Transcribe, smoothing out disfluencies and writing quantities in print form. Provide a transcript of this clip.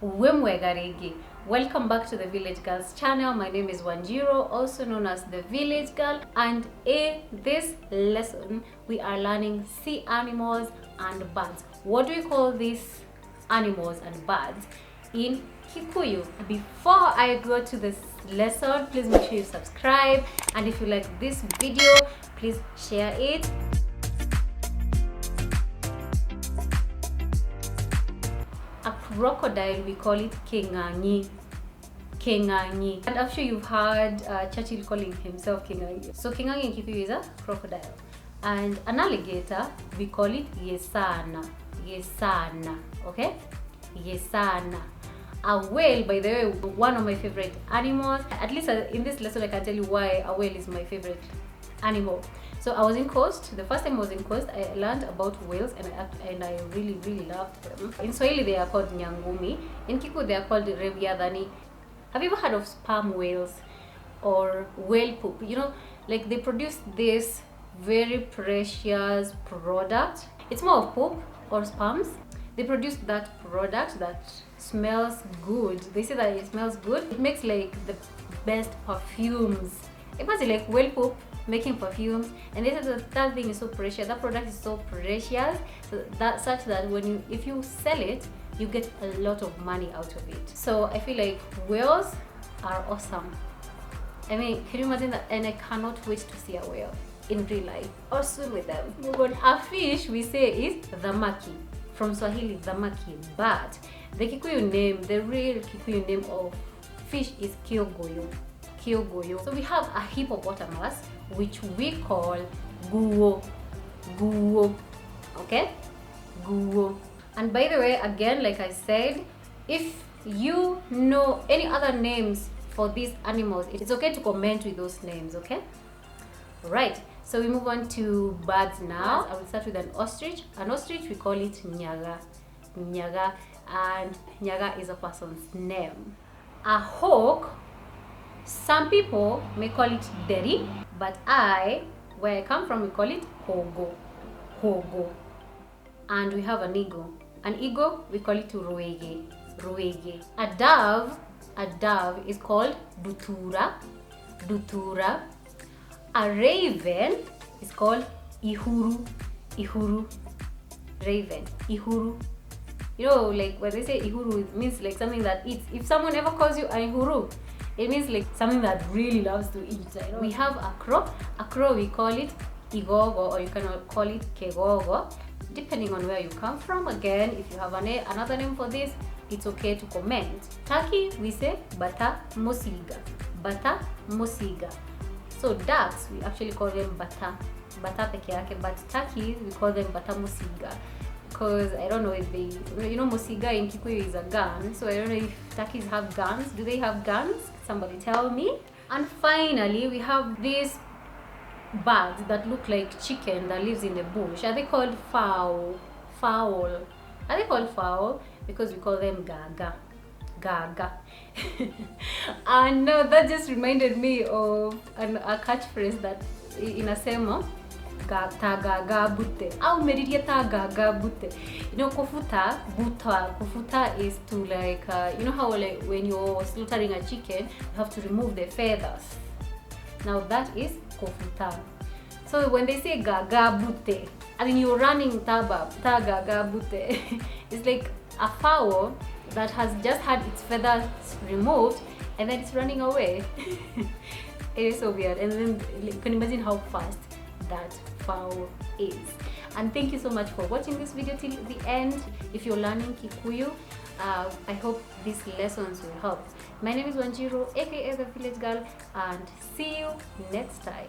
Wemwegarigi. Welcome back to the Village Girls channel. My name is Wanjiro, also known as the Village Girl, and in this lesson we are learning sea animals and birds. What do we call these animals and birds in Kikuyu? Before I go to this lesson, please make sure you subscribe, and if you like this video, please share it. A crocodile, we call it Kenganyi. Kenganyi. And I'm sure you've heard Churchill calling himself Kenganyi. So Kenganyi in Kikuyu is a crocodile. And an alligator, we call it Yesana. Yesana. Okay? Yesana. A whale, by the way, one of my favorite animals. At least in this lesson I can tell you why a whale is my favorite animal. So I was in Coast. The first time I was in Coast, I learned about whales, and I really loved them. In Swahili they are called Nyangumi. In Kikuyu they are called Reviadhani. Have you ever heard of sperm whales or whale poop? You know, like they produce this very precious product. It's more of poop or sperms. They produce that product that smells good. They say that it smells good. It makes like the best perfumes. Imagine like whale poop making perfumes, and they say that thing is so precious. That product is so precious that such that if you sell it, you get a lot of money out of it. So I feel like whales are awesome. I mean, can you imagine that? And I cannot wait to see a whale in real life or swim with them. A fish we say is dhamaki. From Swahili, dhamaki. But the Kikuyu name, the real Kikuyu name of fish is kyogoyo. Kyogoyo. So we have a hippopotamus which we call guo. Guo. Okay? Guo. And by the way, again, like I said, if you know any other names for these animals, it's okay to comment with those names, okay? Right, so we move on to birds now. I will start with an ostrich. An ostrich, we call it nyaga. Nyaga, and nyaga is a person's name. A hawk, some people may call it deri, but where I come from, we call it hogo. Hogo. And we have an eagle. An eagle, we call it ruege. Ruege. A dove is called dutura. Dutura. A raven is called ihuru. Ihuru. Raven. Ihuru. You know, like when they say ihuru, it means like something that eats. If someone ever calls you an ihuru, it means like something that really loves to eat. You know? We have a crow. A crow, we call it igogo, or you can call it kegogo, depending on where you come from. Again, if you have another name for this, it's okay to comment. Turkey, we say bata mosiga. Bata mosiga. So ducks, we actually call them bata peke yake, but turkeys, we call them bata mosiga. Because I don't know if they, you know, mosiga in Kikuyu is a gun, so I don't know if turkeys have guns. Do they have guns? Somebody tell me. And finally, we have these birds that look like chicken that lives in the bush. Are they called fowl? Fowl. Are they called fowl? Because we call them gaga. Gaga. And no, that just reminded me of a catchphrase that in a semo. Tagaga bute. Au meridia tagaga bute. You know, kofuta buta. Kofuta is to like you know how like when you're slaughtering a chicken, you have to remove the feathers. Now that is kofuta. So when they say gaga bute, I mean you're running tagaga bute. It's like a fowl that has just had its feathers removed and then it's running away. It is so weird, and then you can imagine how fast that fowl is. And thank you so much for watching this video till the end. If you're learning Kikuyu, I hope these lessons will help. My name is Wanjiro, aka the Village Girl, and see you next time.